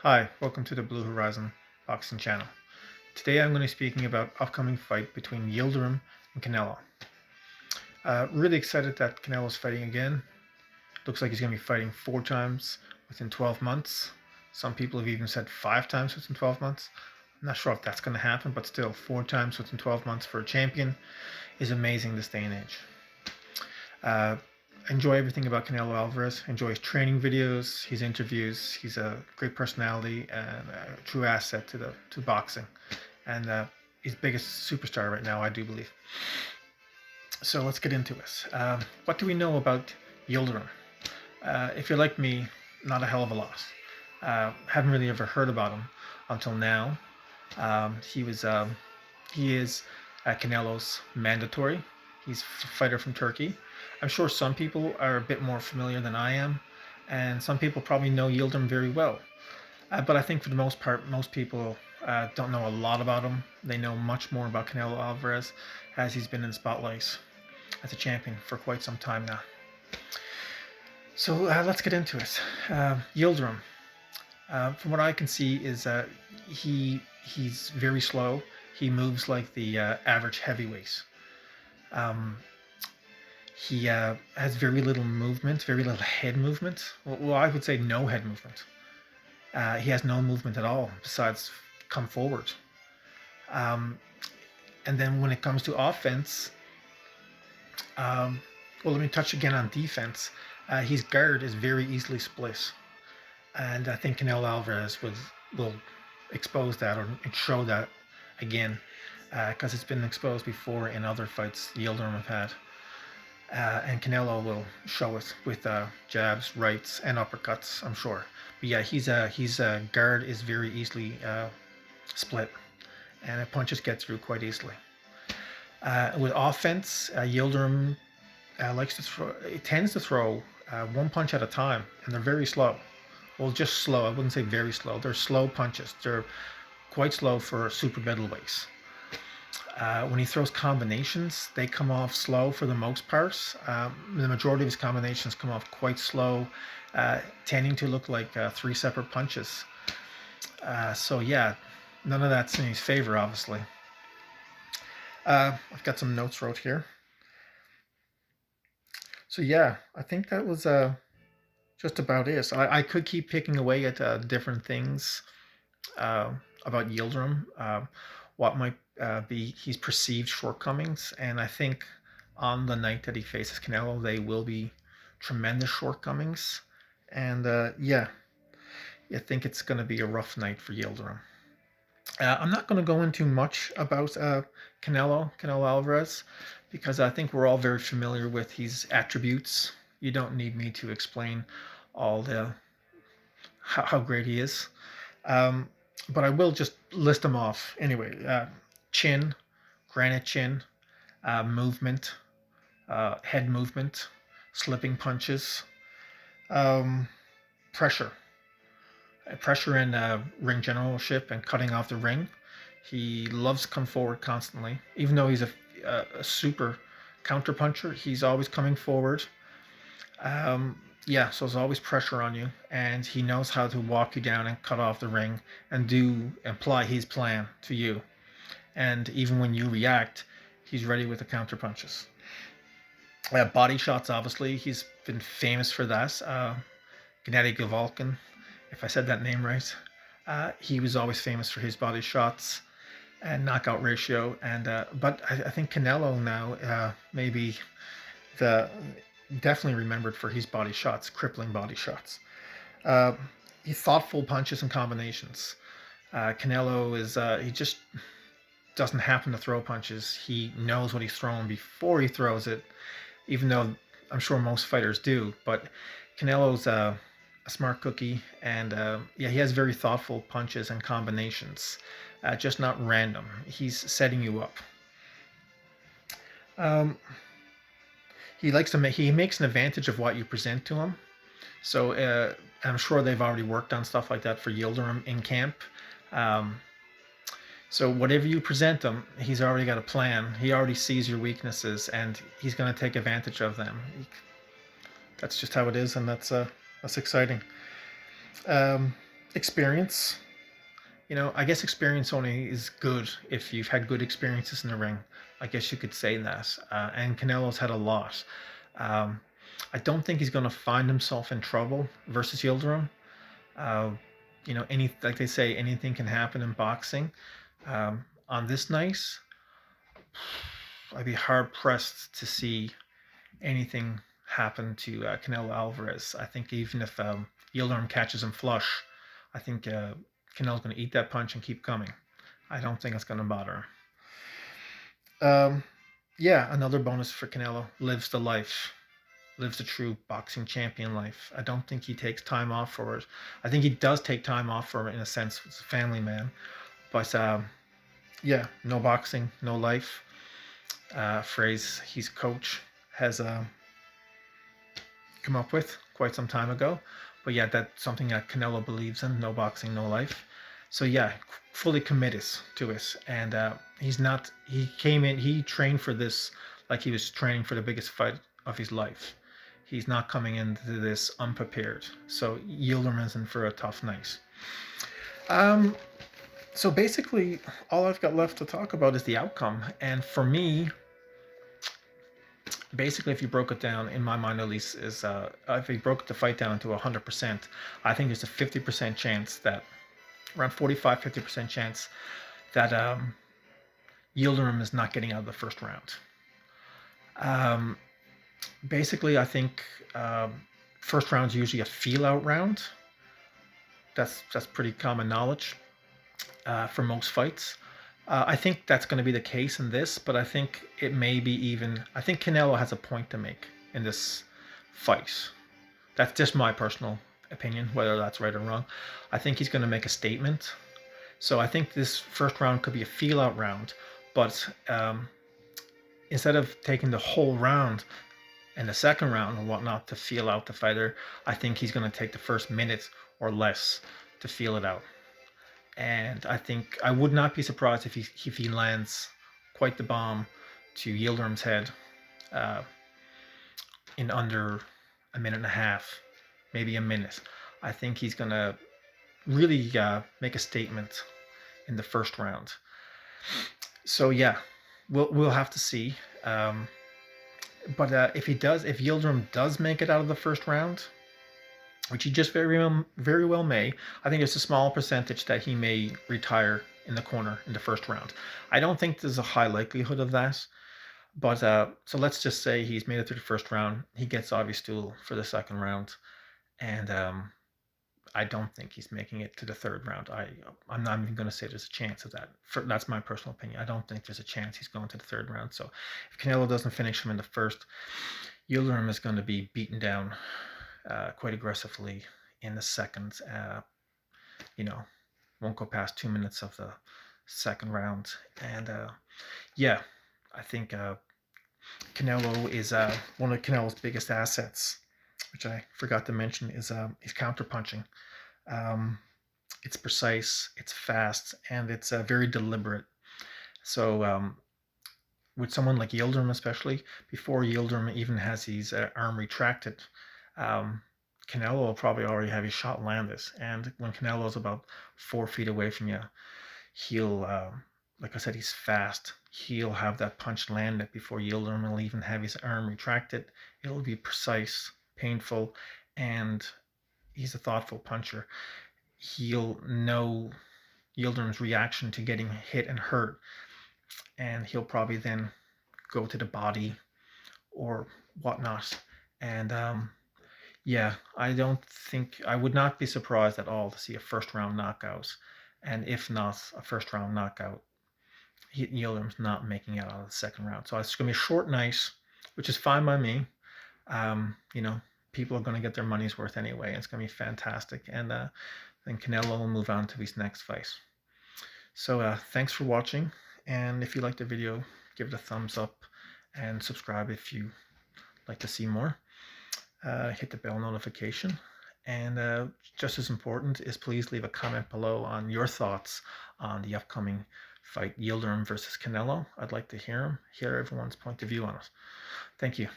Hi, welcome to the Blue Horizon Boxing Channel. Today I'm going to be speaking about upcoming fight between Yildirim and Canelo. Really excited that Canelo's fighting again. Looks like he's going to be fighting 4 times within 12 months. Some people have even said 5 times within 12 months. I'm not sure if that's going to happen, but still, 4 times within 12 months for a champion is amazing this day and age. Enjoy everything about Canelo Alvarez. Enjoy his training videos, his interviews. He's a great personality and a true asset to boxing. And he's the biggest superstar right now, I do believe. So let's get into it. What do we know about Yildirim? If you're like me, not a hell of a lot. Haven't really ever heard about him until now. He is Canelo's mandatory. He's a fighter from Turkey. I'm sure some people are a bit more familiar than I am, and some people probably know Yildirim very well. But I think for the most part, most people don't know a lot about him. They know much more about Canelo Alvarez, as he's been in spotlight as a champion for quite some time now. So let's get into it. Yildirim, from what I can see, is he's very slow. He moves like the average heavyweight. He has very little movement, very little head movement. Well, I would say no head movement. He has no movement at all besides come forward. And then when it comes to offense, well, let me touch again on defense. His guard is very easily split. And I think Canelo Alvarez will expose that or show that again, because it's been exposed before in other fights Yildirim have had. And Canelo will show it with jabs, rights, and uppercuts, I'm sure. But yeah, his guard is very easily split, and it punches get through quite easily. With offense, Yildirim likes to throw. It tends to throw one punch at a time, and they're very slow. Well, just slow. I wouldn't say very slow. They're slow punches. They're quite slow for super middleweights. When he throws combinations, they come off slow for the most part. The majority of his combinations come off quite slow, tending to look like 3 separate punches. So yeah, none of that's in his favor, obviously. I've got some notes wrote here. So yeah, I think that was just about it. So I could keep picking away at different things about Yildirim. What might be his perceived shortcomings, and I think on the night that he faces Canelo, they will be tremendous shortcomings, and yeah, I think it's going to be a rough night for Yildirim. I'm not going to go into much about Canelo Alvarez, because I think we're all very familiar with his attributes. You don't need me to explain all the how great he is. But I will just list them off anyway. Chin, granite chin, movement, head movement, slipping punches, um, pressure, pressure in ring generalship and cutting off the ring. He loves to come forward constantly, even though he's a super counter puncher. He's always coming forward. Yeah, so there's always pressure on you, and he knows how to walk you down and cut off the ring and apply his plan to you. And even when you react, he's ready with the counter punches. Body shots, obviously, he's been famous for that. Gennady Golovkin, if I said that name right, he was always famous for his body shots and knockout ratio. And but I think Canelo now maybe the definitely remembered for his body shots, crippling body shots. He's thoughtful punches and combinations. Canelo is he just doesn't happen to throw punches. He knows what he's throwing before he throws it, even though I'm sure most fighters do. But Canelo's a smart cookie, and yeah, he has very thoughtful punches and combinations, just not random. He's setting you up. He makes an advantage of what you present to him. So I'm sure they've already worked on stuff like that for Yildirim in camp. So whatever you present him, he's already got a plan. He already sees your weaknesses, and he's going to take advantage of them. That's just how it is, and that's exciting. Experience. I guess experience only is good if you've had good experiences in the ring. I guess you could say that. And Canelo's had a lot. Um, I don't think he's going to find himself in trouble versus Yildirim. Uh, any like they say, anything can happen in boxing. On this night, I'd be hard pressed to see anything happen to Canelo Alvarez. I think even if Yildirim catches him flush, I think Canelo's going to eat that punch and keep coming. I don't think it's going to bother him. Yeah, another bonus for Canelo. Lives the life. Lives the true boxing champion life. I don't think he takes time off for it. I think he does take time off for it in a sense. He's a family man. But yeah, no boxing, no life. Phrase his coach has come up with quite some time ago. But yeah, that's something that Canelo believes in. No boxing, no life. So yeah, fully committed to it. And he came in, he trained for this like he was training for the biggest fight of his life. He's not coming into this unprepared. So Yildirim is in for a tough night. Um, so basically, all I've got left to talk about is the outcome. And for me, basically, if you broke it down, in my mind at least, is if you broke the fight down to 100%, I think there's a 50% chance that, around 45-50% chance that Yildirim is not getting out of the first round. Basically, I think first round is usually a feel-out round. That's pretty common knowledge for most fights. I think that's going to be the case in this, but I think it may be even. I think Canelo has a point to make in this fight. That's just my personal opinion, whether that's right or wrong. I think he's going to make a statement. So I think this first round could be a feel-out round, but instead of taking the whole round and the second round and whatnot to feel out the fighter, I think he's going to take the first minute or less to feel it out. And I think I would not be surprised if he lands quite the bomb to Yildirim's head in under a minute and a half, maybe a minute. I think he's going to really make a statement in the first round. So yeah, we'll have to see. But if Yildirim does make it out of the first round, which he just very well may, I think it's a small percentage that he may retire in the corner in the first round. I don't think there's a high likelihood of that. But so let's just say he's made it through the first round. He gets obvious stool for the second round, and I don't think he's making it to the third round. I'm not even going to say there's a chance of that. That's my personal opinion. I don't think there's a chance he's going to the third round. So if Canelo doesn't finish him in the first, Yildirim is going to be beaten down quite aggressively in the second. Won't go past 2 minutes of the second round. And yeah, I think Canelo is one of Canelo's biggest assets, which I forgot to mention, is counterpunching. It's precise, it's fast, and it's very deliberate. So with someone like Yildirim, especially, before Yildirim even has his arm retracted, Canelo will probably already have his shot landed. And when Canelo's about 4 feet away from you, he'll, like I said, he's fast. He'll have that punch landed before Yildirim will even have his arm retracted. It'll be precise, painful, and he's a thoughtful puncher. He'll know Yildirim's reaction to getting hit and hurt, and he'll probably then go to the body or whatnot. And yeah, I would not be surprised at all to see a first round knockout. And if not a first round knockout, Yildirim's not making it out of the second round. So it's going to be a short night, which is fine by me. People are going to get their money's worth anyway. It's going to be fantastic. And then Canelo will move on to his next fight. So thanks for watching. And if you liked the video, give it a thumbs up and subscribe if you like to see more. Hit the bell notification. And just as important is please leave a comment below on your thoughts on the upcoming fight, Yildirim versus Canelo. I'd like to hear everyone's point of view on it. Thank you.